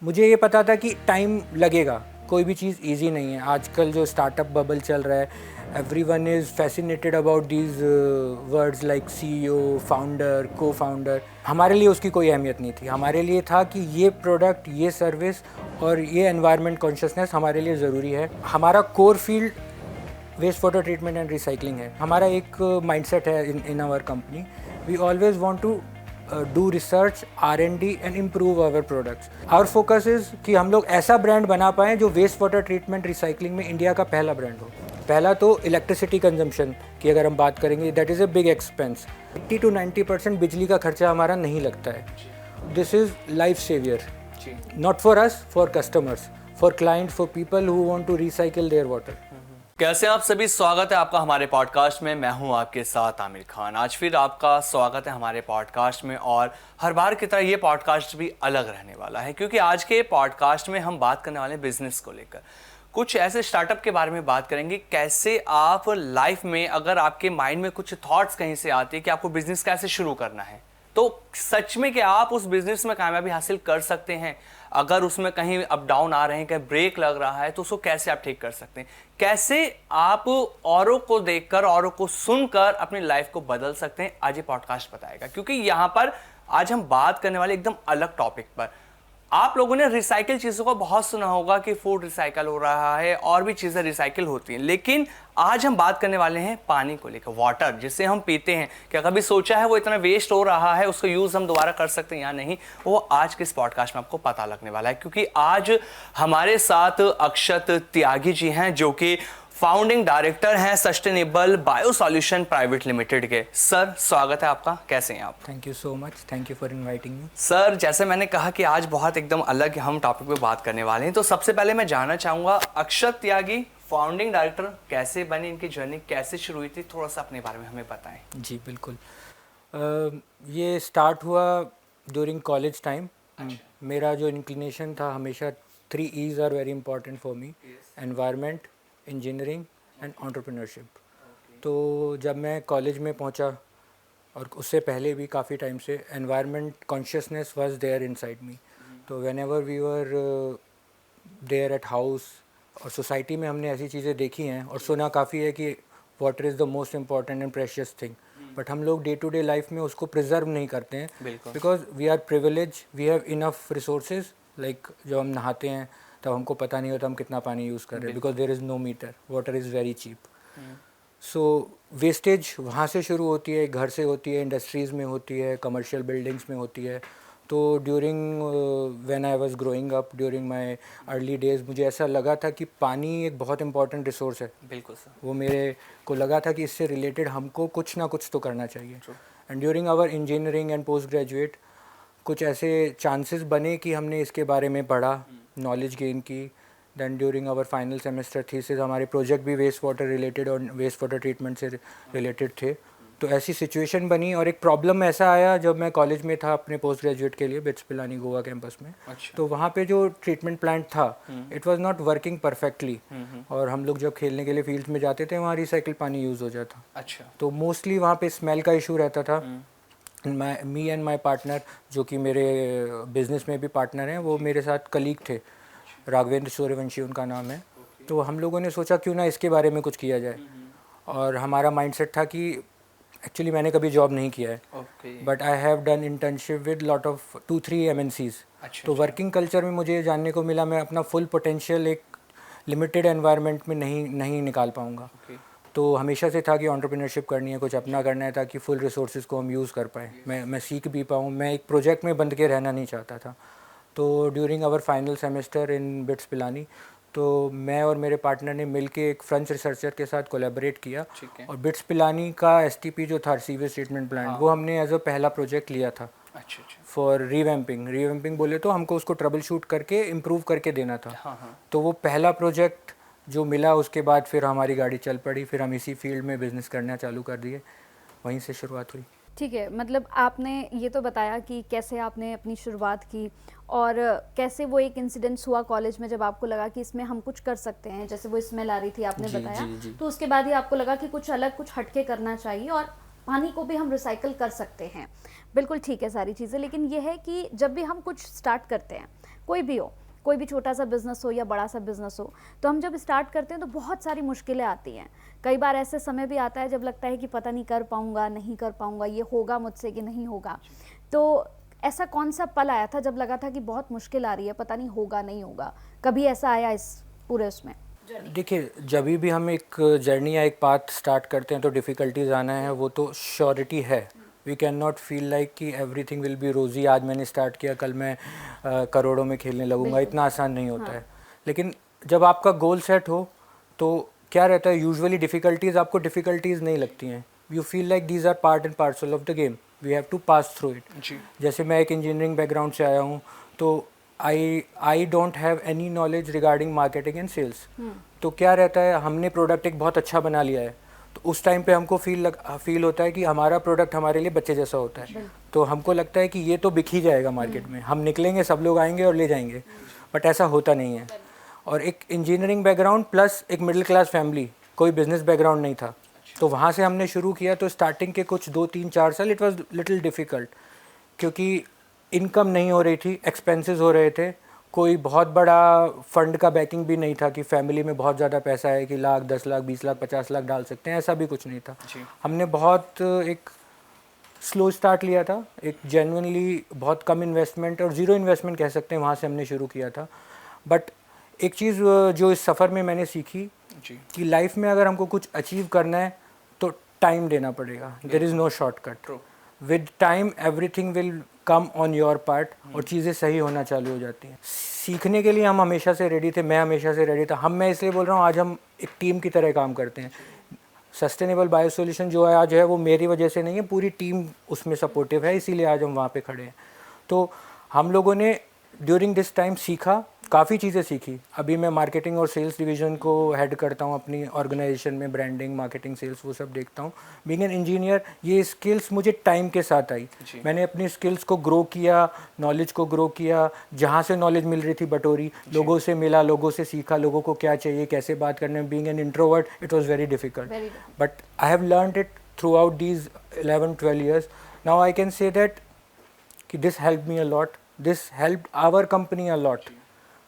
मुझे ये पता था कि टाइम लगेगा, कोई भी चीज़ इजी नहीं है। आजकल जो स्टार्टअप बबल चल रहा है, everyone is fascinated about these words like CEO, founder, को फाउंडर। हमारे लिए उसकी कोई अहमियत नहीं थी। हमारे लिए था कि ये प्रोडक्ट, ये सर्विस और ये एनवायरनमेंट कॉन्शियसनेस हमारे लिए ज़रूरी है। हमारा core field waste water treatment and recycling है। हमारा एक माइंडसेट है in our company, we always want to do research, R&D and improve our products. Our focus is कि हम लोग ऐसा ब्रांड बना पाएँ जो वेस्ट वाटर ट्रीटमेंट रिसाइकलिंग में इंडिया का पहला ब्रांड हो। पहला तो इलेक्ट्रिसिटी कंजम्पशन की अगर हम बात करेंगे, that is a big expense. 80 to 90% बिजली का खर्चा हमारा नहीं लगता है। This is life saver, not for us, for customers, for client, for people who want to recycle their water. कैसे आप सभी, स्वागत है आपका हमारे पॉडकास्ट में। मैं हूं आपके साथ आमिर खान। आज फिर आपका स्वागत है हमारे पॉडकास्ट में और हर बार की तरह ये पॉडकास्ट भी अलग रहने वाला है, क्योंकि आज के पॉडकास्ट में हम बात करने वाले हैं बिजनेस को लेकर। कुछ ऐसे स्टार्टअप के बारे में बात करेंगे, कैसे आप लाइफ में अगर आपके माइंड में कुछ थॉट्स कहीं से आते हैं कि आपको बिजनेस कैसे शुरू करना है, तो सच में कि आप उस बिजनेस में कामयाबी हासिल कर सकते हैं। अगर उसमें कहीं अप डाउन आ रहे हैं, कहीं ब्रेक लग रहा है, तो उसको कैसे आप ठीक कर सकते हैं, कैसे आप औरों को देखकर, औरों को सुनकर अपनी लाइफ को बदल सकते हैं, आज ये पॉडकास्ट बताएगा। क्योंकि यहां पर आज हम बात करने वाले एकदम अलग टॉपिक पर। आप लोगों ने रिसाइकिल चीज़ों को बहुत सुना होगा कि फूड रिसाइकिल हो रहा है और भी चीज़ें रिसाइकिल होती हैं, लेकिन आज हम बात करने वाले हैं पानी को लेकर। वाटर जिसे हम पीते हैं, क्या कभी सोचा है वो इतना वेस्ट हो रहा है, उसको यूज़ हम दोबारा कर सकते हैं या नहीं? वो आज के इस पॉडकास्ट में आपको पता लगने वाला है, क्योंकि आज हमारे साथ अक्षत त्यागी जी हैं, जो कि फाउंडिंग डायरेक्टर हैं sustainable bio solution private limited के। सर, स्वागत है आपका, कैसे हैं आप? Thank you so much, thank you for inviting me. Sir, जैसे मैंने कहा कि आज बहुत एकदम अलग हम टॉपिक पे बात करने वाले हैं, तो सबसे पहले मैं जानना चाहूँगा, अक्षत त्यागी फाउंडिंग डायरेक्टर कैसे बने, इनकी जर्नी कैसे शुरू हुई थी, थोड़ा सा अपने बारे में हमें बताएं। जी बिल्कुल। ये स्टार्ट हुआ ड्यूरिंग कॉलेज टाइम। मेरा जो इंक्लिनेशन था, हमेशा 3 E's are very important for me: environment, engineering and entrepreneurship. तो जब मैं कॉलेज में पहुंचा, और उससे पहले भी काफ़ी टाइम से, environment consciousness was there inside me. तो whenever we were there at house और सोसाइटी में, हमने ऐसी चीज़ें देखी हैं और सुना काफ़ी है कि water is the most important and precious thing, but हम लोग डे टू डे लाइफ में उसको प्रिजर्व नहीं करते हैं, because we are privilege, we have enough resources. Like जब हम नहाते हैं तब हमको पता नहीं होता हम कितना पानी यूज़ कर रहे हैं, because there is no meter, water is very cheap. So wastage वहाँ से शुरू होती है, घर से होती है, इंडस्ट्रीज़ में होती है, कमर्शियल बिल्डिंग्स में होती है। तो during when I was growing up, during my early days, मुझे ऐसा लगा था कि पानी एक बहुत इंपॉर्टेंट रिसोर्स है। बिल्कुल सर। वो मेरे को लगा था कि इससे रिलेटेड हमको कुछ ना कुछ तो करना चाहिए। And during our engineering and post graduate, कुछ ऐसे चांसेस बने कि हमने इसके बारे में पढ़ा, नॉलेज गेन की। Then during our final semester thesis, हमारे प्रोजेक्ट भी वेस्ट वाटर रिलेटेड और वेस्ट वाटर ट्रीटमेंट से रिलेटेड थे। तो ऐसी सिचुएशन बनी, और एक प्रॉब्लम ऐसा आया जब मैं कॉलेज में था अपने पोस्ट ग्रेजुएट के लिए, बिट्स पिलानी गोवा कैंपस में। अच्छा। तो वहाँ पे जो ट्रीटमेंट प्लांट था, it was not working perfectly, और हम लोग जब खेलने के लिए फील्ड में जाते थे, वहाँ रिसाइकिल पानी यूज़ हो जाता। अच्छा। तो मोस्टली वहाँ पे स्मेल का इशू रहता था। मी एंड माई पार्टनर, जो कि मेरे बिजनेस में भी पार्टनर हैं, वो मेरे साथ कलीग थे, राघवेंद्र सूर्यवंशी उनका नाम है। तो हम लोगों ने सोचा क्यों ना इसके बारे में कुछ किया जाए। और हमारा माइंडसेट था कि एक्चुअली मैंने कभी जॉब नहीं किया है, but I have done internship with lot of 2-3 MNCs। तो वर्किंग कल्चर में मुझे जानने को मिला मैं अपना फुल पोटेंशियल एक लिमिटेड एनवायरनमेंट में नहीं निकाल पाऊँगा। तो हमेशा से था कि एंटरप्रेन्योरशिप करनी है, कुछ अपना करना है, ताकि फुल रिसोर्सेज को हम यूज़ कर पाएँ, मैं सीख भी पाऊँ। मैं एक प्रोजेक्ट में बंध के रहना नहीं चाहता था। तो during our final semester in BITS Pilani, तो मैं और मेरे पार्टनर ने मिलके एक फ्रेंच रिसर्चर के साथ कोलैबोरेट किया, और बिट्स पिलानी का STP जो था, सीवेज ट्रीटमेंट प्लांट, वो हमने एज अ पहला प्रोजेक्ट लिया था। अच्छा। फॉर रीवैम्पिंग बोले तो हमको उसको ट्रबल शूट करके इम्प्रूव करके देना था। तो वो पहला प्रोजेक्ट जो मिला, उसके बाद फिर हमारी गाड़ी चल पड़ी, फिर हम इसी फील्ड में बिज़नेस करना चालू कर दिए, वहीं से शुरुआत हुई। ठीक है, मतलब आपने ये तो बताया कि कैसे आपने अपनी शुरुआत की और कैसे वो एक इंसिडेंस हुआ कॉलेज में जब आपको लगा कि इसमें हम कुछ कर सकते हैं, जैसे वो स्मेल आ रही थी आपने बताया। तो उसके बाद ही आपको लगा कि कुछ अलग, कुछ हटके करना चाहिए और पानी को भी हम रिसाइकल कर सकते हैं। बिल्कुल ठीक है सारी चीज़ें, लेकिन ये है कि जब भी हम कुछ स्टार्ट करते हैं, कोई भी हो, कोई भी छोटा सा बिज़नेस हो या बड़ा सा बिज़नेस हो, तो हम जब स्टार्ट करते हैं तो बहुत सारी मुश्किलें आती हैं। कई बार ऐसे समय भी आता है जब लगता है कि पता नहीं कर पाऊँगा, नहीं कर पाऊँगा, ये होगा मुझसे कि नहीं होगा। तो ऐसा कौन सा पल आया था जब लगा था कि बहुत मुश्किल आ रही है, पता नहीं होगा नहीं होगा? कभी ऐसा आया इस पूरे उसमें? देखिए, जब भी हम एक जर्नी या एक पाथ स्टार्ट करते हैं तो डिफ़िकल्टीज आना है, वो तो श्योरिटी है। We can not feel like कि एवरीथिंग विल बी रोज़ी, आज मैंने स्टार्ट किया कल मैं करोड़ों में खेलने लगूंगा, इतना आसान नहीं होता है। लेकिन जब आपका गोल सेट हो तो क्या रहता है, यूजुअली डिफ़िकल्टीज आपको डिफ़िकल्टीज नहीं लगती हैं। You feel like these are part and parcel of the game, we have to pass through it. जैसे मैं एक इंजीनियरिंग बैकग्राउंड से आया हूँ, तो I don't have any knowledge regarding marketing and sales. तो क्या रहता है, हमने प्रोडक्ट एक बहुत अच्छा बना लिया है, तो उस टाइम पे हमको फील होता है कि हमारा प्रोडक्ट हमारे लिए बच्चे जैसा होता है। तो हमको लगता है कि ये तो बिक ही जाएगा मार्केट में, हम निकलेंगे सब लोग आएंगे और ले जाएंगे, बट ऐसा होता नहीं है। और एक इंजीनियरिंग बैकग्राउंड प्लस एक मिडिल क्लास फैमिली, कोई बिजनेस बैकग्राउंड नहीं था, तो वहाँ से हमने शुरू किया। तो स्टार्टिंग के कुछ 2-3-4 साल इट वाज लिटिल डिफ़िकल्ट, क्योंकि इनकम नहीं हो रही थी, एक्सपेंसेस हो रहे थे, कोई बहुत बड़ा फंड का बैकिंग भी नहीं था कि फैमिली में बहुत ज़्यादा पैसा है कि लाख 10 लाख 20 लाख 50 लाख डाल सकते हैं, ऐसा भी कुछ नहीं था। हमने बहुत एक स्लो स्टार्ट लिया था, एक जेन्युइनली बहुत कम इन्वेस्टमेंट और ज़ीरो इन्वेस्टमेंट कह सकते हैं, वहाँ से हमने शुरू किया था। बट एक चीज़ जो इस सफ़र में मैंने सीखी कि लाइफ में अगर हमको कुछ अचीव करना है तो टाइम देना पड़ेगा, there is no shortcut. With time everything will come on your part और चीज़ें सही होना चालू हो जाती हैं। सीखने के लिए हम हमेशा से रेडी थे, मैं हमेशा से रेडी था। मैं इसलिए बोल रहा हूँ, आज हम एक टीम की तरह काम करते हैं। सस्टेनेबल बायो सॉल्यूशन जो है आज है, वो मेरी वजह से नहीं है, पूरी टीम उसमें सपोर्टिव है, इसीलिए आज हम वहाँ पे खड़े हैं। तो हम लोगों ने ड्यूरिंग दिस टाइम सीखा, काफ़ी चीज़ें सीखी। अभी मैं मार्केटिंग और सेल्स डिवीज़न को हेड करता हूँ अपनी ऑर्गेनाइजेशन में, ब्रांडिंग, मार्केटिंग, सेल्स वो सब देखता हूँ। बीइंग एन इंजीनियर, ये स्किल्स मुझे टाइम के साथ आई। मैंने अपनी स्किल्स को ग्रो किया, नॉलेज को ग्रो किया, जहाँ से नॉलेज मिल रही थी बटोरी, लोगों से मिला, लोगों से सीखा, लोगों को क्या चाहिए, कैसे बात करने में। Being an introvert it was very difficult, but I have learned it through out these 11-12 years. Now I can say that this helped me a lot, this helped our company a lot,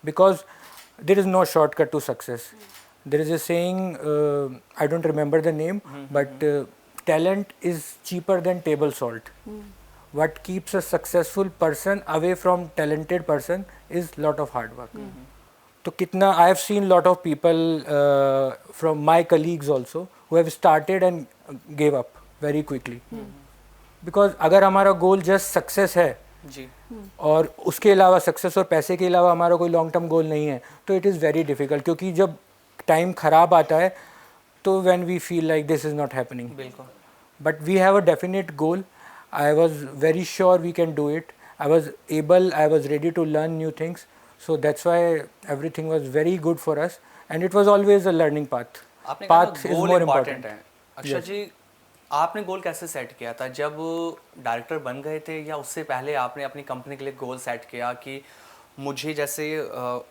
because there is no shortcut to success. There is a saying, I don't remember the name, but talent is cheaper than table salt. What keeps a successful person away from talented person is lot of hard work. तो कितना, I have seen lot of people from my colleagues also who have started and gave up very quickly. Because अगर हमारा गोल just success है जी, और उसके अलावा success और पैसे के अलावा हमारा कोई लॉन्ग टर्म गोल नहीं है, तो इट इज़ वेरी डिफ़िकल्ट। क्योंकि जब टाइम ख़राब आता है तो when we feel like this is not happening, बिल्कुल। But we have a definite goal. I was very sure we can do it, I was able, I was ready to learn new things, so that's why everything was very good for us and it was always a learning path. आपने कहा path is goal more important important. है। अक्षर जी, आपने गोल कैसे set किया था? जब director बन गए थे या उससे पहले आपने अपनी कंपनी के लिए गोल सेट किया कि मुझे जैसे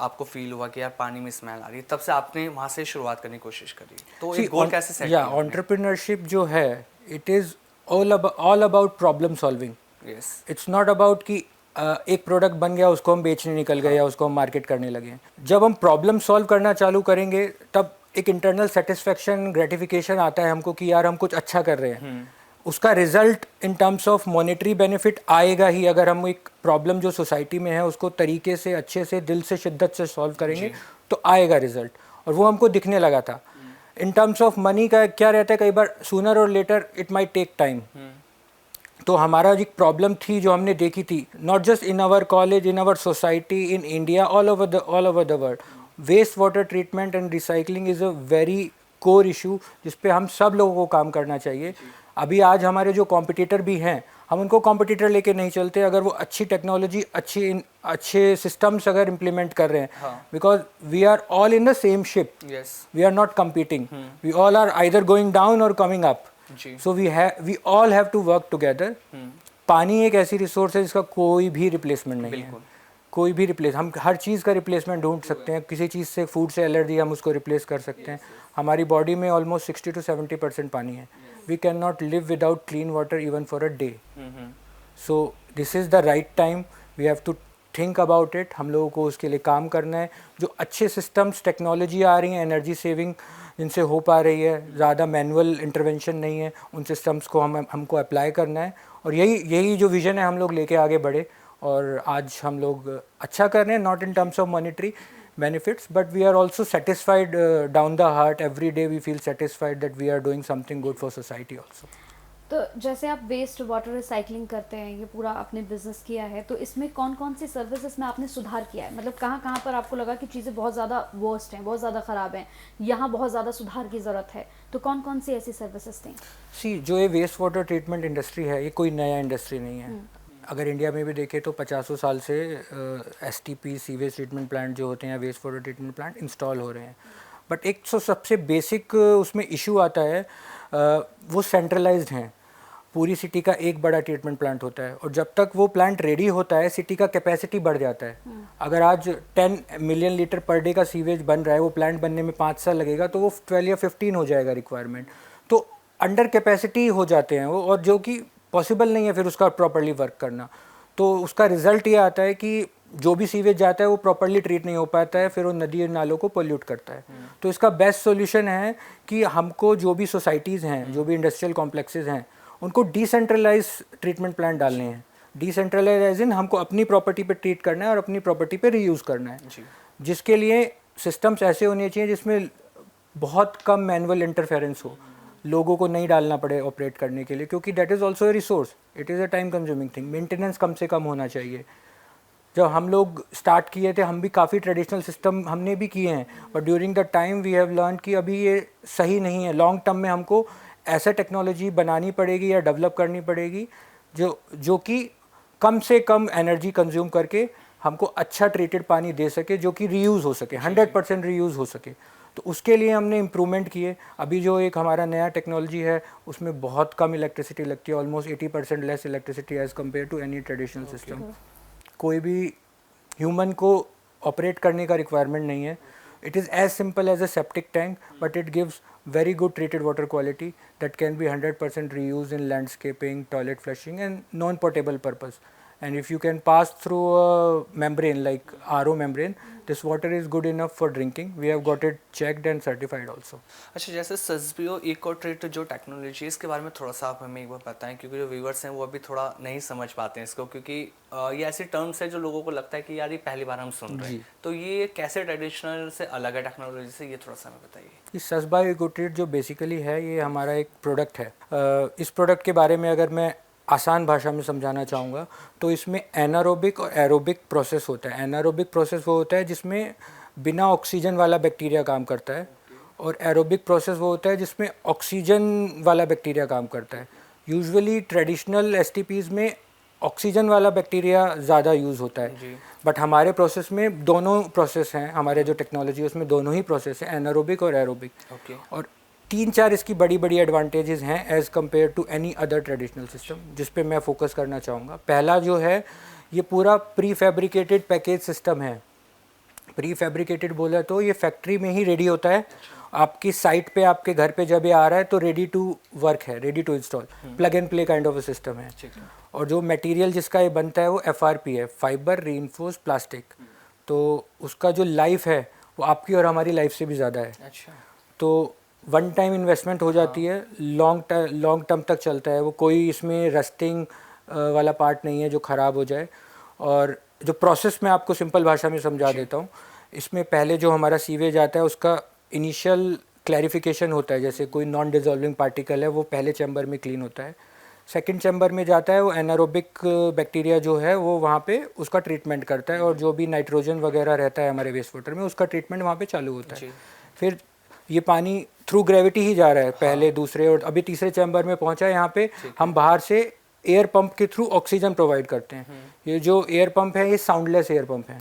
आपको फील हुआ कि यार पानी में स्मेल आ रही है, तब से आपने वहाँ से शुरुआत करने की कोशिश करी? तो एक गोल कैसे सेट किया? एंटरप्रेन्योरशिप जो है, it is all about problem solving. Yes, it's not about कि एक प्रोडक्ट बन गया उसको हम बेचने निकल गए या उसको हम मार्केट करने लगे। जब हम प्रॉब्लम सॉल्व करना चालू करेंगे तब एक इंटरनल सेटिस्फेक्शन, ग्रेटिफिकेशन आता है हमको कि यार हम कुछ अच्छा कर रहे हैं। उसका result in terms of monetary benefit आएगा ही अगर हम एक प्रॉब्लम जो सोसाइटी में है उसको तरीके से, अच्छे से, दिल से, शिद्दत से सॉल्व करेंगे तो आएगा रिजल्ट, और वो हमको दिखने लगा था। इन टर्म्स ऑफ मनी का क्या रहता है, कई बार सूनर और later it might take time. तो हमारा जो प्रॉब्लम थी जो हमने देखी थी, not just in our college, in our society, in India, all over the world, waste water treatment and recycling is a very core issue जिस पे हम सब लोगों को काम करना चाहिए। अभी आज हमारे जो कॉम्पिटिटर भी हैं, हम उनको कॉम्पिटिटर लेके नहीं चलते अगर वो अच्छी टेक्नोलॉजी, अच्छे सिस्टम्स अगर इम्प्लीमेंट कर रहे हैं, because we are all in the same ship, we are not competing, we all are either going down और coming up, so we all have to work together. पानी एक ऐसी रिसोर्स है जिसका कोई भी रिप्लेसमेंट नहीं है, कोई भी हम हर चीज़ का रिप्लेसमेंट ढूंढ सकते हैं। किसी चीज़ से, फूड से एलर्जी, हम उसको रिप्लेस कर सकते हैं। हमारी बॉडी में ऑलमोस्ट 60 to 70% पानी है, we cannot live without clean water even for a day. So this is the right time, we have to think about it. हम लोगों को उसके लिए काम करना है. जो अच्छे सिस्टम्स टेक्नोलॉजी आ रही हैं एनर्जी सेविंग जिनसे हो पा रही है, ज़्यादा मैनुअल इंटरवेंशन नहीं है, उन सिस्टम्स को हमको अप्लाई करना है. और यही जो विज़न है हम लोग लेके आगे बढ़े. और आज हम लोग अच्छा कर रहे हैं, not in terms of monetary benefits, but we are also satisfied down the heart. Every day we feel satisfied that we are doing something good for society also. तो जैसे आप वेस्ट वाटर रिसाइकलिंग करते हैं, ये पूरा आपने business किया है, तो इसमें कौन कौन सी सर्विसेज में आपने सुधार किया है? मतलब कहाँ कहाँ पर आपको लगा कि चीज़ें बहुत ज़्यादा वर्स्ट हैं, बहुत ज़्यादा ख़राब हैं, यहाँ बहुत ज़्यादा सुधार की ज़रूरत है, तो कौन कौन सी ऐसी सर्विसेज थी? सी जो ये वेस्ट वाटर ट्रीटमेंट इंडस्ट्री है, ये कोई नया इंडस्ट्री नहीं है. अगर इंडिया में भी देखें तो 50 साल से STP सीवेज ट्रीटमेंट प्लांट जो होते हैं, waste water treatment plant install हो रहे हैं. बट एक सबसे बेसिक उसमें इशू आता है, वो सेंट्रलाइज्ड हैं. पूरी सिटी का एक बड़ा ट्रीटमेंट प्लांट होता है, और जब तक वो प्लांट रेडी होता है सिटी का कैपेसिटी बढ़ जाता है. अगर आज 10 मिलियन लीटर पर डे का सीवेज बन रहा है, वो प्लांट बनने में 5 साल लगेगा, तो वो 12 या 15 हो जाएगा रिक्वायरमेंट. तो अंडर कैपेसिटी हो जाते हैं वो, और जो कि पॉसिबल नहीं है फिर उसका प्रॉपरली वर्क करना. तो उसका रिजल्ट ये आता है कि जो भी सीवेज जाता है वो प्रॉपरली ट्रीट नहीं हो पाता है, फिर वो नदी और नालों को पोल्यूट करता है. तो इसका बेस्ट सॉल्यूशन है कि हमको जो भी सोसाइटीज़ हैं, जो भी इंडस्ट्रियल कॉम्प्लेक्सेस हैं, उनको डिसेंट्रलाइज ट्रीटमेंट प्लांट डालने हैं. डिसेंट्रलाइज इन हमको अपनी प्रॉपर्टी पे ट्रीट करना है और अपनी प्रॉपर्टी पे रीयूज़ करना है. जिसके लिए सिस्टम्स ऐसे होने चाहिए जिसमें बहुत कम मैनुअल इंटरफेरेंस हो, लोगों को नहीं डालना पड़े ऑपरेट करने के लिए, क्योंकि that is also a resource, it is a time consuming thing. Maintenance कम से कम होना चाहिए. जब हम लोग स्टार्ट किए थे, हम भी काफ़ी ट्रेडिशनल सिस्टम हमने भी किए हैं, but during the time we have learn कि अभी ये सही नहीं है. लॉन्ग टर्म में हमको ऐसा टेक्नोलॉजी बनानी पड़ेगी या डेवलप करनी पड़ेगी जो कि कम से कम एनर्जी कंज्यूम करके हमको अच्छा ट्रीटेड पानी दे सके, जो कि रीयूज़ हो सके, 100% रीयूज़ हो सके. तो उसके लिए हमने इम्प्रूवमेंट किए. अभी जो एक हमारा नया टेक्नोलॉजी है उसमें बहुत कम इलेक्ट्रिसिटी लगती है, almost 80% less electricity as compare to any traditional system. कोई भी ह्यूमन को ऑपरेट करने का रिक्वायरमेंट नहीं है. It is as simple as a septic tank, but it gives very good treated water quality that can be 100% reused in landscaping, toilet flushing and non-potable purpose. And if you can pass through a membrane like RO membrane, this water is good enough for drinking. We have got it checked and certified also. अच्छा, जैसे सस्बियो eco treat जो technology है, इसके बारे में थोड़ा सा आप हमें एक बार बताएं, क्योंकि जो व्यूवर्स हैं वो अभी थोड़ा नहीं समझ पाते हैं इसको, क्योंकि ये ऐसी टर्म्स है जो लोगों को लगता है कि यार ये पहली बार हम सुन रहे हैं. तो ये कैसे ट्रेडिशनल से अलग है टेक्नोलॉजी से, ये थोड़ा सा हमें बताइए. ये सस्बायो इको ट्रीट जो बेसिकली है, ये हमारा एक प्रोडक्ट है. इस प्रोडक्ट के बारे में अगर मैं आसान भाषा में समझाना चाहूँगा तो इसमें एनारोबिक और एरोबिक प्रोसेस होता है. एनारोबिक प्रोसेस वो होता है जिसमें बिना ऑक्सीजन वाला बैक्टीरिया काम करता है, और एरोबिक प्रोसेस वो होता है जिसमें ऑक्सीजन वाला बैक्टीरिया काम करता है. यूजुअली ट्रेडिशनल STPs में ऑक्सीजन वाला बैक्टीरिया ज़्यादा यूज़ होता है, बट हमारे प्रोसेस में दोनों प्रोसेस हैं. हमारे जो टेक्नोलॉजी है उसमें दोनों ही प्रोसेस हैं, एनारोबिक और एरोबिक. और 3-4 इसकी बड़ी बड़ी एडवांटेजेस हैं as compare to any other traditional system, जिस पे मैं फोकस करना चाहूँगा. पहला जो है, ये पूरा प्री फैब्रिकेटेड पैकेज सिस्टम है. प्री फैब्रिकेटेड बोला तो ये फैक्ट्री में ही रेडी होता है. आपकी साइट पे, आपके घर पे जब ये आ रहा है तो रेडी टू वर्क है, ready to install, plug and play kind of a system है. और जो मटेरियल जिसका ये बनता है वो FRP है, फाइबर रीइंफोर्स्ड प्लास्टिक. तो उसका जो लाइफ है वो आपकी और हमारी लाइफ से भी ज़्यादा है. तो वन टाइम इन्वेस्टमेंट हो जाती है, लॉन्ग टर्म तक चलता है वो. कोई इसमें रस्टिंग वाला पार्ट नहीं है जो ख़राब हो जाए. और जो प्रोसेस मैं आपको सिंपल भाषा में समझा देता हूँ. इसमें पहले जो हमारा सीवेज आता है उसका इनिशियल क्लैरिफिकेशन होता है. जैसे कोई नॉन डिजॉल्विंग पार्टिकल है वो पहले चैम्बर में क्लीन होता है. सेकंड चैम्बर में जाता है, वो एनारोबिक बैक्टीरिया जो है वो वहाँ पे उसका ट्रीटमेंट करता है, और जो भी नाइट्रोजन वगैरह रहता है हमारे वेस्ट वाटर में उसका ट्रीटमेंट वहाँ पे चालू होता है. फिर ये पानी थ्रू ग्रेविटी ही जा रहा है, पहले दूसरे और अभी तीसरे चैम्बर में पहुँचा है. यहाँ पे हम बाहर से एयर पंप के थ्रू ऑक्सीजन प्रोवाइड करते हैं. ये जो एयर पंप है ये साउंडलेस एयर पंप है.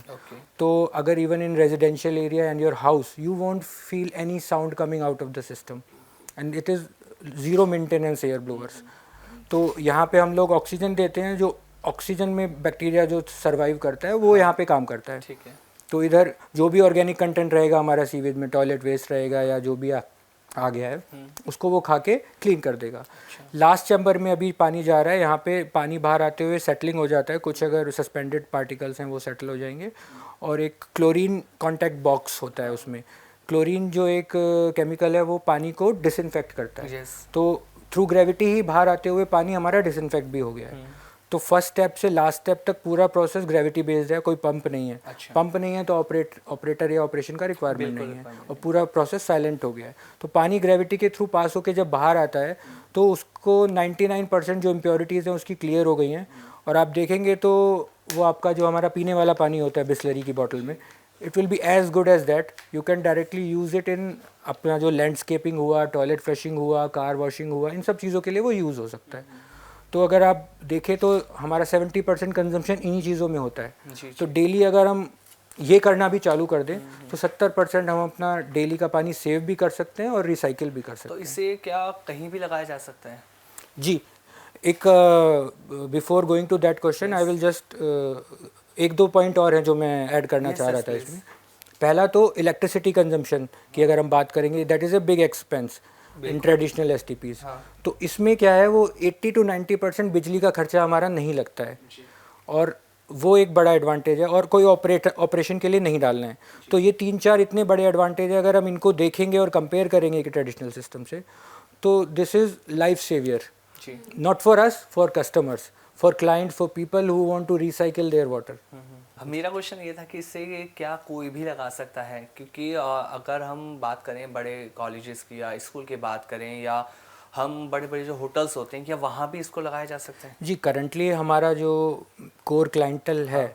तो अगर even in residential area and your house you won't feel any sound coming out of the system, and it is zero maintenance air blowers. तो यहाँ पे हम लोग ऑक्सीजन देते हैं. जो ऑक्सीजन में बैक्टीरिया जो सर्वाइव करता है वो यहाँ पे काम करता है. तो इधर जो भी ऑर्गेनिक कंटेंट रहेगा हमारा सीवेज में, टॉयलेट वेस्ट रहेगा या जो भी आ गया है, उसको वो खा के क्लीन कर देगा। लास्ट चैम्बर में अभी पानी जा रहा है, यहाँ पे पानी बाहर आते हुए सेटलिंग हो जाता है, कुछ अगर सस्पेंडेड पार्टिकल्स हैं वो सेटल हो जाएंगे। और एक क्लोरीन कॉन्टैक्ट बॉक्स होता है, उसमें क्लोरीन जो एक केमिकल है वो पानी को डिसइंफेक्ट करता है। तो थ्रू ग्रेविटी ही बाहर आते हुए पानी हमारा डिसइंफेक्ट भी हो गया है। तो फर्स्ट स्टेप से लास्ट स्टेप तक पूरा प्रोसेस ग्रेविटी बेस्ड है, कोई पंप नहीं है। पंप नहीं है तो ऑपरेटर या ऑपरेशन का रिक्वायरमेंट नहीं है, और पूरा प्रोसेस साइलेंट हो गया है। तो पानी ग्रेविटी के थ्रू पास होकर जब बाहर आता है तो उसको 99% जो इम्प्योरिटीज़ हैं उसकी क्लियर हो गई हैं। और आप देखेंगे तो वो आपका जो हमारा पीने वाला पानी होता है बिस्लरी की बॉटल में, it will be as good as that. You can directly use it in अपना जो लैंडस्केपिंग हुआ, टॉयलेट फ्लशिंग हुआ, कार वॉशिंग हुआ, इन सब चीज़ों के लिए वो यूज़ हो सकता है। तो अगर आप देखें तो हमारा 70% कंजम्पशन इन्हीं चीज़ों में होता है। तो डेली अगर हम ये करना भी चालू कर दें तो 70% हम अपना डेली का पानी सेव भी कर सकते हैं और रिसाइकिल भी कर सकते तो हैं। इसे क्या कहीं भी लगाया जा सकता है? जी, एक before going to that question I will just एक दो पॉइंट और हैं जो मैं ऐड करना चाह रहा था इसमें। पहला तो इलेक्ट्रिसिटी कंजम्पशन की अगर हम बात करेंगे, that is a big expense in traditional STPs. तो इसमें क्या है, वो 80 to 90% बिजली का खर्चा हमारा नहीं लगता है, और वो एक बड़ा एडवांटेज है, और कोई ऑपरेशन के लिए नहीं डालना है। तो ये 3-4 इतने बड़े एडवांटेज है, अगर हम इनको देखेंगे और कंपेयर करेंगे कि ट्रेडिशनल सिस्टम से, तो this is life saver, not for us, for customers, for client, for people who want to recycle their water. मेरा क्वेश्चन ये था कि इससे क्या कोई भी लगा सकता है? क्योंकि अगर हम बात करें बड़े कॉलेजेस की या स्कूल की बात करें, या हम बड़े बड़े जो होटल्स होते हैं, क्या वहाँ भी इसको लगाया जा सकता है? जी, करंटली हमारा जो कोर क्लाइंटल है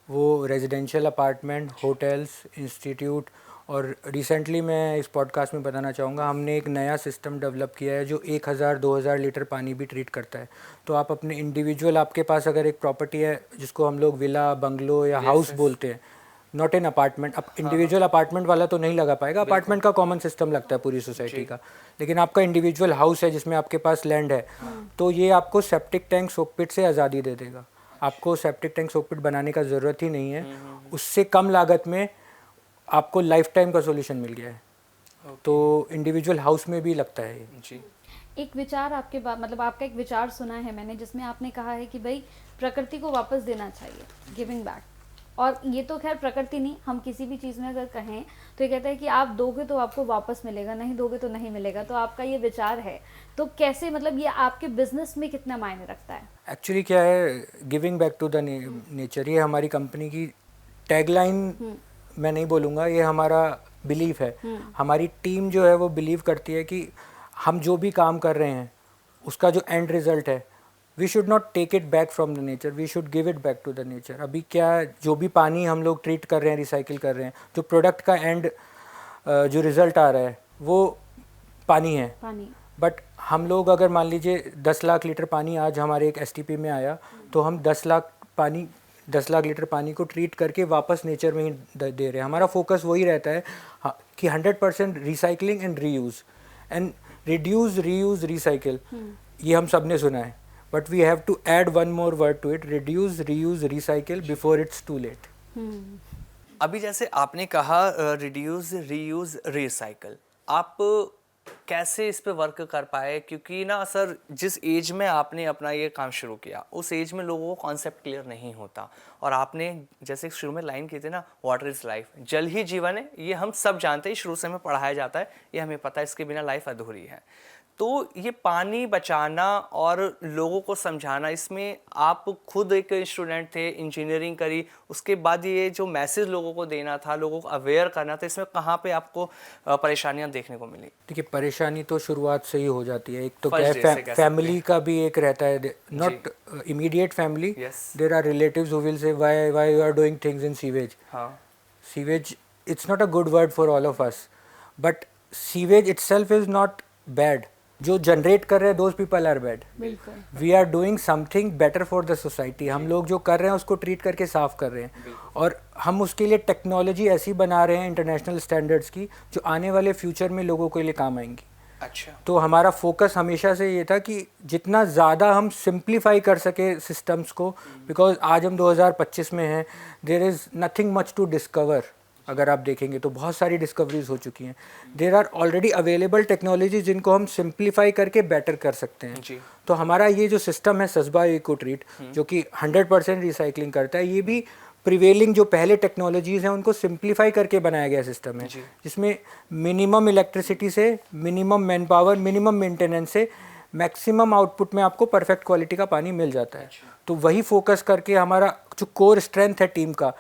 वो रेजिडेंशियल अपार्टमेंट, होटल्स, इंस्टीट्यूट, और रिसेंटली मैं इस पॉडकास्ट में बताना चाहूँगा, हमने एक नया सिस्टम डेवलप किया है जो 1000-2000 लीटर पानी भी ट्रीट करता है। तो आप अपने इंडिविजुअल, आपके पास अगर एक प्रॉपर्टी है जिसको हम लोग विला, बंगलो या हाउस बोलते हैं, नॉट एन अपार्टमेंट, अब इंडिविजुअल अपार्टमेंट वाला तो नहीं लगा पाएगा, अपार्टमेंट का कॉमन सिस्टम लगता है पूरी सोसाइटी का, लेकिन आपका इंडिविजुअल हाउस है जिसमें आपके पास लैंड है, तो ये आपको सेप्टिक टैंक सोकपिट से आज़ादी दे देगा। आपको सेप्टिक टैंक सोकपिट बनाने का ज़रूरत ही नहीं है, उससे कम लागत में आपको लाइफ टाइम का सॉल्यूशन मिल गया है। तो इंडिविजुअल हाउस में भी लगता है ये। जी, एक विचार आपके मतलब आपका एक विचार सुना है मैंने, जिसमें आपने कहा है कि भाई प्रकृति को वापस देना चाहिए, गिविंग बैक। और ये तो खैर प्रकृति नहीं, हम किसी भी चीज़ में अगर कहें तो ये कहता है कि आप दोगे तो आपको वापस मिलेगा, नहीं दोगे तो नहीं मिलेगा। तो आपका ये विचार है, तो कैसे, मतलब ये आपके बिजनेस में कितना मायने रखता है? एक्चुअली क्या है, giving back to the nature, ये हमारी कंपनी की टैगलाइन मैं नहीं बोलूँगा, ये हमारा बिलीफ है। हमारी टीम जो है वो बिलीव करती है कि हम जो भी काम कर रहे हैं उसका जो एंड रिजल्ट है, we should not take it back from the nature, we should give it back to the nature. अभी क्या, जो भी पानी हम लोग ट्रीट कर रहे हैं, रिसाइकिल कर रहे हैं, जो प्रोडक्ट का एंड जो रिज़ल्ट आ रहा है वो पानी है। बट हम लोग अगर मान लीजिए 10 लाख लीटर पानी आज हमारे एक एसटीपी में आया, तो हम 10 लाख लीटर पानी को ट्रीट करके वापस नेचर में ही दे रहे हैं। हमारा फोकस वही रहता है कि 100% recycling and reuse, and reduce, reuse, recycle, ये हम सब ने सुना है, but we have to add one more word to it, reduce, reuse, recycle before it's too late. अभी जैसे आपने कहा रिड्यूस, रीयूज़, रिसाइकिल, आप कैसे इस पे वर्क कर पाए? क्योंकि ना सर, जिस एज में आपने अपना ये काम शुरू किया, उस एज में लोगों को कॉन्सेप्ट क्लियर नहीं होता, और आपने जैसे शुरू में लाइन की थी ना, वाटर इज़ लाइफ, जल ही जीवन है, ये हम सब जानते हैं, शुरू से हमें पढ़ाया जाता है, ये हमें पता है, इसके बिना लाइफ अधूरी है। तो ये पानी बचाना और लोगों को समझाना, इसमें आप खुद एक स्टूडेंट थे, इंजीनियरिंग करी, उसके बाद ये जो मैसेज लोगों को देना था, लोगों को अवेयर करना था, इसमें कहाँ पे आपको परेशानियां देखने को मिली? देखिए, परेशानी तो शुरुआत से ही हो जाती है। एक तो क्या है, फैमिली का भी एक रहता है, not immediate family, there are relatives who will say why you are doing things in sewage. Sewage, it's not a good word for all of us, but sewage itself is not bad. जो generate कर रहे हैं those people are bad. We are doing something better for the society. हम लोग जो कर रहे हैं उसको ट्रीट करके साफ कर रहे हैं, और हम उसके लिए टेक्नोलॉजी ऐसी बना रहे हैं इंटरनेशनल स्टैंडर्ड्स की, जो आने वाले फ्यूचर में लोगों के लिए काम आएंगी। अच्छा, तो हमारा फोकस हमेशा से ये था कि जितना ज़्यादा हम सिंप्लीफाई कर सके सिस्टम्स को, बिकॉज आज हम 2025 में हैं, there is nothing much to discover. अगर आप देखेंगे तो बहुत सारी डिस्कवरीज हो चुकी हैं। There are already available technology जिनको हम सिंप्लीफाई करके बेटर कर सकते हैं। जी। तो हमारा ये जो सिस्टम है सस्बा इको ट्रीट, जो कि 100% रिसाइकलिंग करता है, ये भी प्रिवेलिंग जो पहले टेक्नोलॉजीज़ हैं उनको सिंप्लीफाई करके बनाया गया सिस्टम है, जिसमें मिनिमम इलेक्ट्रिसिटी से, minimum man power, minimum maintenance से मैक्सिमम आउटपुट में आपको परफेक्ट क्वालिटी का पानी मिल जाता है। तो वही फोकस करके हमारा जो कोर स्ट्रेंथ है टीम का,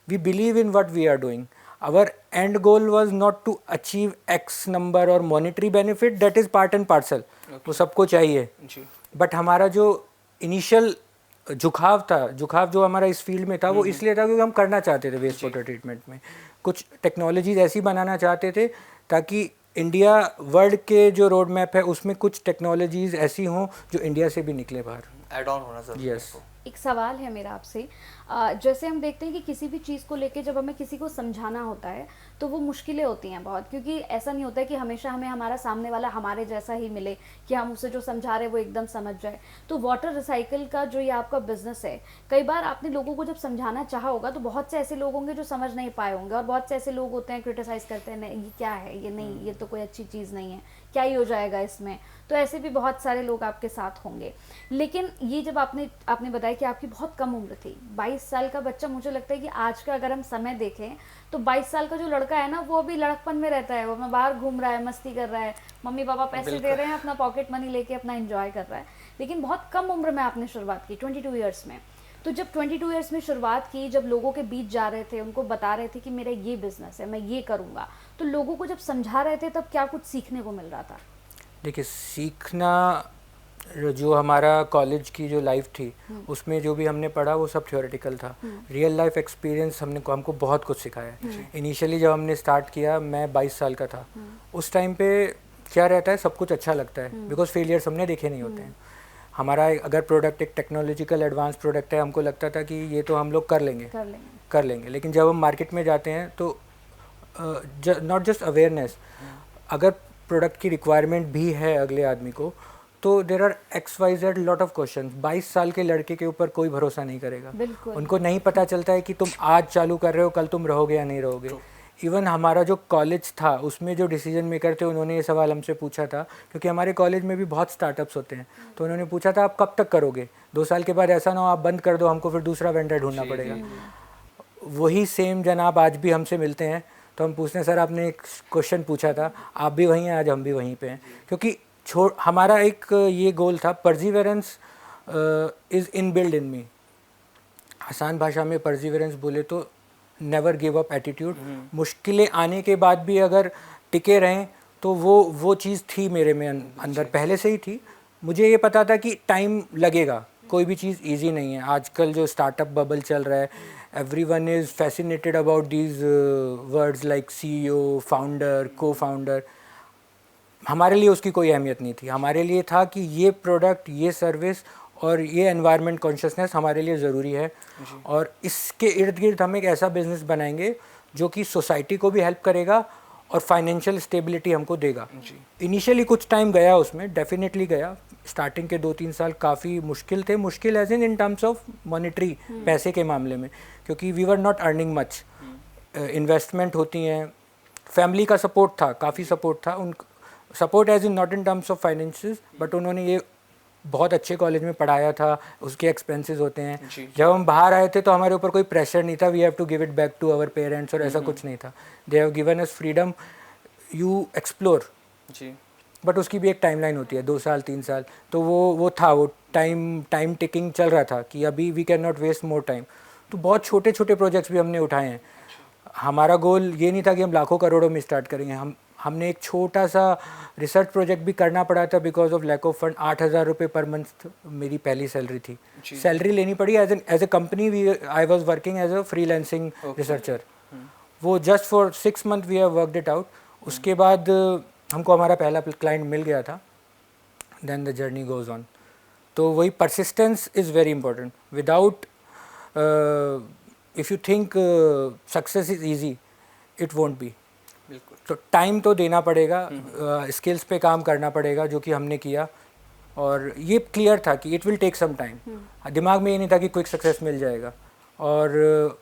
we believe in what we are doing. Our end goal was not to achieve X number और monetary benefit, that is part and parcel, वो सबको चाहिए। बट हमारा जो इनिशियल झुकाव जो हमारा इस फील्ड में था वो इसलिए था क्योंकि हम करना चाहते थे वेस्ट वाटर ट्रीटमेंट में कुछ टेक्नोलॉजीज ऐसी बनाना चाहते थे ताकि इंडिया वर्ल्ड के जो रोड मैप है उसमें कुछ टेक्नोलॉजीज ऐसी हों जो इंडिया से भी निकले बाहर, ऐड ऑन होना जरूरी है। यस। एक सवाल है मेरा आपसे, जैसे हम देखते हैं कि किसी भी चीज़ को लेके जब हमें किसी को समझाना होता है तो वो मुश्किलें होती हैं बहुत, क्योंकि ऐसा नहीं होता है कि हमेशा हमें हमारा सामने वाला हमारे जैसा ही मिले कि हम उसे जो समझा रहे हैं वो एकदम समझ जाए। तो वाटर रिसाइकिल का जो ये आपका बिजनेस है, कई बार आपने लोगों को जब समझाना चाहा होगा तो बहुत से ऐसे लोग होंगे जो समझ नहीं पाए होंगे, और बहुत से ऐसे लोग होते हैं क्रिटिसाइज़ करते हैं, नहीं ये क्या है, ये नहीं, ये तो कोई अच्छी चीज़ नहीं है, क्या ही हो जाएगा इसमें। तो ऐसे भी बहुत सारे लोग आपके साथ होंगे। लेकिन ये जब आपने बताया कि आपकी बहुत कम उम्र थी, 22 साल का बच्चा, मुझे लगता है कि आज का अगर हम समय देखें तो 22 साल का जो लड़का है ना वो अभी लड़कपन में रहता है, वो अपना बाहर घूम रहा है, मस्ती कर रहा है, मम्मी पापा पैसे दे रहे हैं, अपना पॉकेट मनी लेके अपना एंजॉय कर रहा है। लेकिन बहुत कम उम्र में आपने शुरुआत की, 22 ईयर्स में। तो जब 22 ईयर्स में शुरुआत की, जब लोगों के बीच जा रहे थे, उनको बता रहे थे कि मेरा ये बिजनेस है, मैं ये करूँगा, तो लोगों को जब समझा रहे थे तब क्या कुछ सीखने को मिल रहा था? देखिए, सीखना जो हमारा कॉलेज की जो लाइफ थी उसमें जो भी हमने पढ़ा वो सब थ्योरेटिकल था। रियल लाइफ एक्सपीरियंस हमको बहुत कुछ सिखाया है। इनिशियली जब हमने स्टार्ट किया, मैं 22 साल का था, उस टाइम पे क्या रहता है, सब कुछ अच्छा लगता है बिकॉज फेलियर्स हमने देखे नहीं होते हैं। हमारा अगर प्रोडक्ट एक टेक्नोलॉजिकल एडवांस प्रोडक्ट है, हमको लगता था कि ये तो हम लोग कर लेंगे। लेकिन जब हम मार्केट में जाते हैं तो नॉट जस्ट अवेयरनेस, अगर प्रोडक्ट की रिक्वायरमेंट भी है अगले आदमी को, तो there are XYZ lot of question. 22 साल के लड़के के ऊपर कोई भरोसा नहीं करेगा। उनको नहीं पता चलता है कि तुम आज चालू कर रहे हो, कल तुम रहोगे या नहीं रहोगे। इवन हमारा जो कॉलेज था उसमें जो डिसीजन मेकर थे उन्होंने ये सवाल हमसे पूछा था, क्योंकि हमारे कॉलेज में भी बहुत स्टार्टअप्स होते हैं, तो उन्होंने पूछा था आप कब तक करोगे, 2 साल के बाद ऐसा ना हो आप बंद कर दो, हमको फिर दूसरा वेंडर ढूंढना पड़ेगा। वही सेम जनाब आज भी हमसे मिलते हैं, तो हम पूछते हैं सर आपने एक क्वेश्चन पूछा था, आप भी वहीं हैं, आज हम भी वहीं पे हैं। क्योंकि हमारा एक ये गोल था, perseverance is inbuilt in me. आसान भाषा में परसिवरेंस बोले तो नेवर गिव अप एटीट्यूड। मुश्किलें आने के बाद भी अगर टिके रहें तो वो चीज़ थी मेरे में अंदर पहले से ही थी। मुझे ये पता था कि टाइम लगेगा, कोई भी चीज़ इजी नहीं है। आजकल जो स्टार्टअप बबल चल रहा है, everyone is fascinated about these words like CEO, founder, को फाउंडर। हमारे लिए उसकी कोई अहमियत नहीं थी। हमारे लिए था कि ये प्रोडक्ट, ये सर्विस और ये एनवायरनमेंट कॉन्शियसनेस हमारे लिए ज़रूरी है, और इसके इर्द गिर्द हम एक ऐसा बिजनेस बनाएंगे जो कि सोसाइटी को भी हेल्प करेगा और फाइनेंशियल स्टेबिलिटी हमको देगा। इनिशियली कुछ टाइम गया उसमें, डेफिनेटली गया। स्टार्टिंग के 2-3 साल काफ़ी मुश्किल थे, मुश्किल as in terms of monetary, पैसे के मामले में, क्योंकि we were not earning much. Investment होती हैं, फैमिली का सपोर्ट था, काफ़ी सपोर्ट था, उन support as in not in terms of finances, but उन्होंने ये बहुत अच्छे कॉलेज में पढ़ाया था, उसके एक्सपेंसेस होते हैं। जब हम बाहर आए थे तो हमारे ऊपर कोई प्रेशर नहीं था, we have to give it back to our parents, और ऐसा कुछ नहीं था। They have given us freedom, you explore. But उसकी भी एक टाइमलाइन होती है, 2 साल 3 साल, तो वो था, वो टाइम टिकिंग चल रहा था कि अभी we can not waste more time. तो बहुत छोटे छोटे प्रोजेक्ट्स भी हमने उठाए हैं। हमारा गोल ये नहीं था कि हम लाखों करोड़ों में स्टार्ट करेंगे। हमने एक छोटा सा रिसर्च प्रोजेक्ट भी करना पड़ा था because of lack of fund. 8,000 रुपये पर मंथ मेरी पहली सैलरी थी, सैलरी लेनी पड़ी as a company. I was working as a freelancing researcher. वो just for 6 month we have worked it out. उसके बाद हमको हमारा पहला क्लाइंट मिल गया था, then the journey goes on. तो वही persistence is very important. Without if you think success is easy, it won't be. तो टाइम तो देना पड़ेगा, स्किल्स पे काम करना पड़ेगा, जो कि हमने किया, और ये क्लियर था कि it will take some time. दिमाग में ये नहीं था कि क्विक सक्सेस मिल जाएगा। और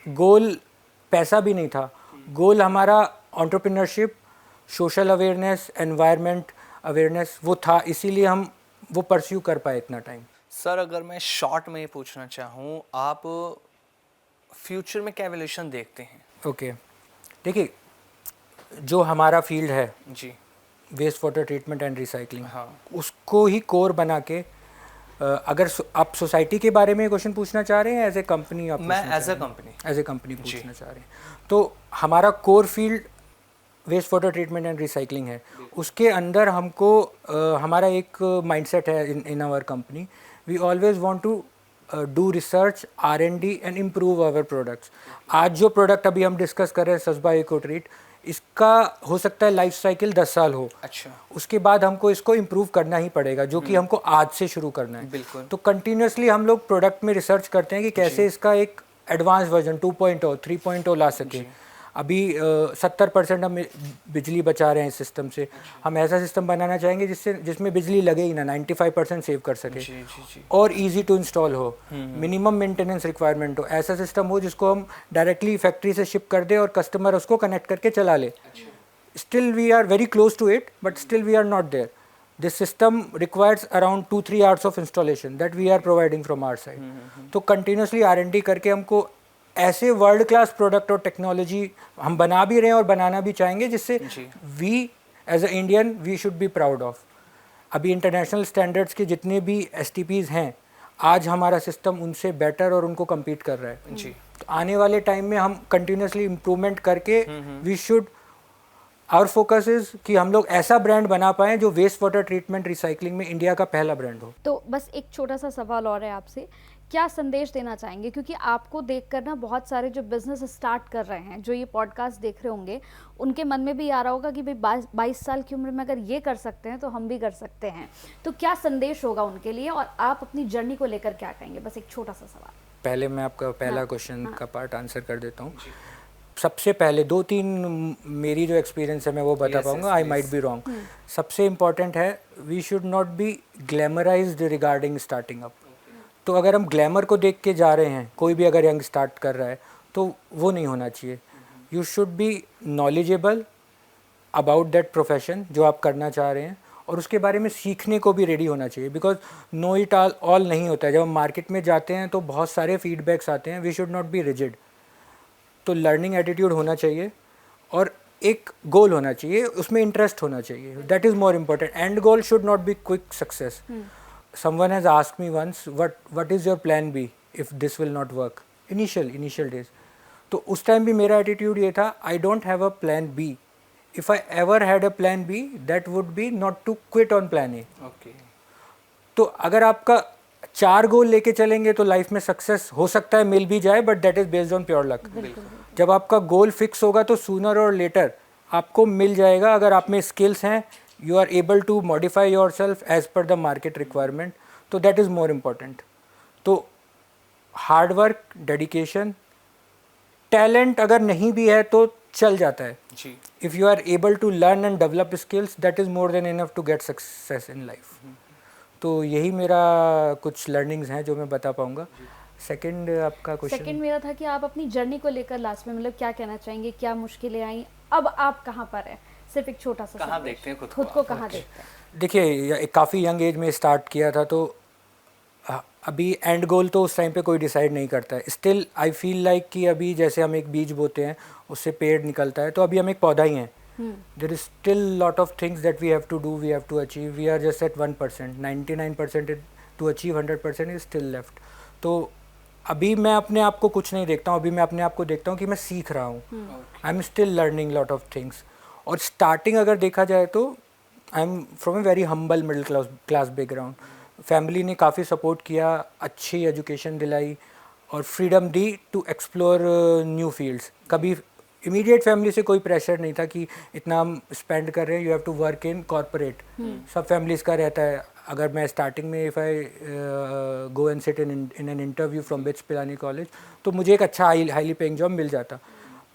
गोल पैसा भी नहीं था, गोल हमारा entrepreneurship, social awareness, environment awareness वो था, इसीलिए हम वो परस्यू कर पाए इतना टाइम। सर अगर मैं शॉर्ट में ये पूछना चाहूँ, आप फ्यूचर में क्या एवोल्यूशन देखते हैं? ओके, देखिए जो हमारा फील्ड है जी waste water treatment and recycling, हाँ। उसको ही कोर बना के अगर आप सोसाइटी के बारे में क्वेश्चन पूछना चाह रहे हैं एज ए कंपनी, आप मैं एज ए कंपनी पूछना चाह रहे हैं, तो हमारा core field waste water treatment and recycling है। उसके अंदर हमको हमारा एक माइंडसेट है in our company, we always want to do research, R&D and improve our products. आज जो प्रोडक्ट अभी हम डिस्कस कर रहे हैं सस्बा इको ट्रीट, इसका हो सकता है लाइफ साइकिल 10 साल हो। अच्छा। उसके बाद हमको इसको इम्प्रूव करना ही पड़ेगा, जो कि हमको आज से शुरू करना है। बिल्कुल। तो कंटिन्यूसली हम लोग प्रोडक्ट में रिसर्च करते हैं कि कैसे इसका एक एडवांस वर्जन 2.0 3.0 ला सके। अभी 70% हम बिजली बचा रहे हैं इस सिस्टम से। हम ऐसा सिस्टम बनाना चाहेंगे जिसमें बिजली लगे ही ना, 95% सेव कर सके और इजी टू इंस्टॉल हो, मिनिमम मेंटेनेंस रिक्वायरमेंट हो। ऐसा सिस्टम हो जिसको हम डायरेक्टली फैक्ट्री से शिप कर दे और कस्टमर उसको कनेक्ट करके चला ले। Still we are very close to it, but still we are not there. This system requires around 2-3 hours of installation that we are providing from our side. तो continuously R&D करके हमको ऐसे world class product और technology हम बना भी रहे हैं और बनाना भी चाहेंगे, जिससे we as a Indian we should be proud of. अभी इंटरनेशनल स्टैंडर्ड्स के जितने भी STPs हैं, आज हमारा सिस्टम उनसे बेटर और उनको कम्पीट कर रहा है। जी। तो आने वाले टाइम में हम कंटिन्यूसली इम्प्रूवमेंट करके we should, our focus is कि हम लोग ऐसा ब्रांड बना पाएँ जो वेस्ट वाटर ट्रीटमेंट रिसाइकलिंग में इंडिया का पहला ब्रांड हो। तो बस एक छोटा सा सवाल और है आपसे, क्या संदेश देना चाहेंगे, क्योंकि आपको देखकर ना बहुत सारे जो बिजनेस स्टार्ट कर रहे हैं, जो ये पॉडकास्ट देख रहे होंगे, उनके मन में भी आ रहा होगा कि भाई 22 साल की उम्र में अगर ये कर सकते हैं तो हम भी कर सकते हैं। तो क्या संदेश होगा उनके लिए और आप अपनी जर्नी को लेकर क्या कहेंगे? बस एक छोटा सा सवाल। पहले मैं आपका पहला क्वेश्चन का पार्ट आंसर कर देता हूँ। सबसे पहले 2-3 मेरी जो एक्सपीरियंस है मैं वो बता पाऊँगा, आई माइट बी रॉन्ग। सबसे इम्पॉर्टेंट है we should not be glamorised regarding starting up. तो अगर हम ग्लैमर को देख के जा रहे हैं, कोई भी अगर यंग स्टार्ट कर रहा है, तो वो नहीं होना चाहिए। You should be knowledgeable about that profession जो आप करना चाह रहे हैं, और उसके बारे में सीखने को भी रेडी होना चाहिए, बिकॉज नो इट ऑल नहीं होता है। जब हम मार्केट में जाते हैं तो बहुत सारे फीडबैक्स आते हैं, we should not be rigid. तो लर्निंग एटीट्यूड होना चाहिए और एक गोल होना चाहिए, उसमें इंटरेस्ट होना चाहिए, that is more important. And goal should not be quick success. Someone has asked me once, what is your plan B if this will not work? Initial days. तो उस टाइम भी मेरा एटीट्यूड ये था, I don't have a plan B. If I ever had a plan B, that would be not to quit on plan A. Okay. तो अगर आपका 4 गोल लेके चलेंगे तो लाइफ में सक्सेस हो सकता है मिल भी जाए, but that is based on pure luck. जब आपका गोल फिक्स होगा तो सूनर और लेटर आपको मिल जाएगा, अगर आप में स्किल्स हैं, you are able to modify yourself as per the market requirement, तो that is more important। तो हार्ड वर्क, डेडिकेशन, टैलेंट अगर नहीं भी है तो चल जाता है जी। If you are able to learn and develop skills, that is more than enough to get success in life. तो यही मेरा कुछ लर्निंग्स हैं जो मैं बता पाऊँगा। सेकंड आपका क्वेश्चन? सेकंड मेरा था कि आप अपनी जर्नी को लेकर लास्ट में मतलब क्या कहना चाहेंगे, क्या मुश्किलें आई, अब आप कहाँ पर हैं? सिर्फ एक छोटा सा कहाँ देखते हैं खुद को कहाँ देखते हैं? देखिए काफ़ी यंग एज में स्टार्ट किया था, तो अभी एंड गोल तो उस टाइम पे कोई डिसाइड नहीं करता है। स्टिल आई फील लाइक कि अभी जैसे हम एक बीज बोते हैं उससे पेड़ निकलता है, तो अभी हम एक पौधा ही हैं। There is still lot of things that we have to do, we have to achieve. We are just at 1%, 99% to achieve 100% is still left. तो अभी मैं अपने आप को कुछ नहीं देखता हूँ, अभी मैं अपने आप को देखता हूँ कि मैं सीख रहा हूँ। I am still learning lot of things. और स्टार्टिंग अगर देखा जाए तो I am from a very humble middle class background. Family ने काफ़ी सपोर्ट किया, अच्छी एजुकेशन दिलाई और फ्रीडम दी टू एक्सप्लोर न्यू फील्ड्स। कभी इमीडिएट फैमिली से कोई प्रेशर नहीं था कि इतना हम स्पेंड कर रहे हैं, you have to work in corporate. सब फैमिलीज़ का रहता है। अगर मैं स्टार्टिंग में if I go and sit in an interview from BITS Pilani college, तो मुझे एक अच्छा हाईली पेइंग जॉब मिल जाता,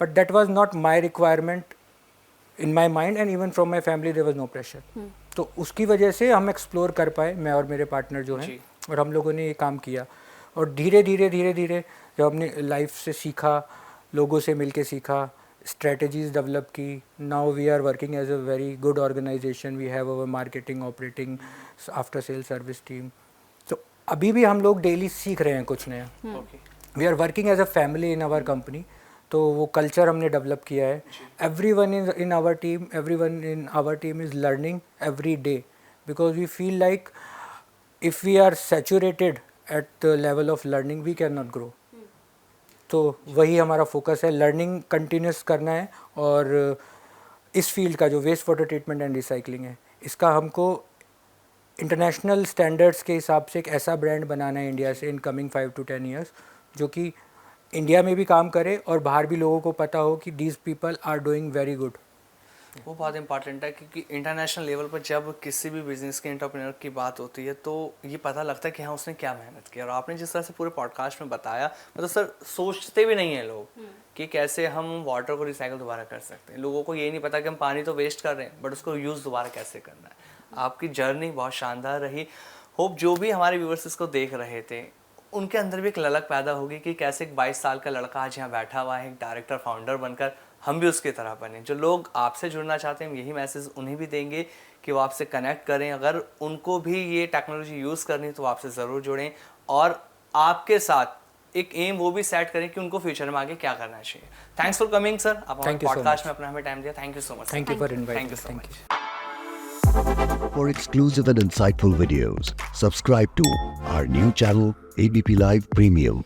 but that was not my requirement in my mind and even from my family there was no pressure. तो उसकी वजह से हम एक्सप्लोर कर पाए, मैं और मेरे पार्टनर जो हैं, और हम लोगों ने ये काम किया। और धीरे धीरे जब हमने लाइफ से सीखा, लोगों से मिलके सीखा, स्ट्रेटजीज डेवलप की. Now we are working as a very good organisation. We have our marketing, operating, after sale service team. तो अभी भी हम लोग डेली सीख रहे हैं कुछ नया. Okay. We are working as a family in our company. तो वो कल्चर हमने डेवलप किया है. Everyone in our team is learning every day, because we feel like if we are saturated at the level of learning we can not grow. तो वही हमारा focus है, learning continuous करना है. और इस फील्ड का जो waste water treatment and recycling है, इसका हमको इंटरनेशनल स्टैंडर्ड्स के हिसाब से एक ऐसा ब्रांड बनाना है इंडिया से इन कमिंग 5 to 10 years, जो कि इंडिया में भी काम करे और बाहर भी लोगों को पता हो कि these people are doing very good. वो बहुत इंपॉर्टेंट है, क्योंकि इंटरनेशनल लेवल पर जब किसी भी बिजनेस के एंटरप्रेन्योर की बात होती है तो ये पता लगता है कि हाँ उसने क्या मेहनत की. और आपने जिस तरह से पूरे पॉडकास्ट में बताया, मतलब सर सोचते भी नहीं हैं लोग कि कैसे हम वाटर को रिसाइकल दोबारा कर सकते हैं. लोगों को ये नहीं पता कि हम पानी तो वेस्ट कर रहे हैं, बट उसको यूज़ दोबारा कैसे करना है. आपकी जर्नी बहुत शानदार रही. होप जो भी हमारे व्यूअर्स इसको देख रहे थे उनके अंदर भी एक ललक पैदा होगी कि कैसे एक 22 साल का लड़का आज यहाँ बैठा हुआ है, एक डायरेक्टर फाउंडर बनकर, हम भी उसकी तरह बने. जो लोग आपसे जुड़ना चाहते हैं, यही मैसेज उन्हें भी देंगे कि वो आपसे कनेक्ट करें. अगर उनको भी ये टेक्नोलॉजी यूज़ करनी है तो आपसे ज़रूर जुड़ें और आपके साथ एक एम वो भी सेट करें कि उनको फ्यूचर में आगे क्या करना चाहिए. Thanks for coming sir. आप हमारे Thank you so podcast much. में अपना हमें टाइम दिया. Thank you so much. Thank you for inviting. Thank you so much. For exclusive and insightful videos, subscribe to our new channel, ABP Live Premium.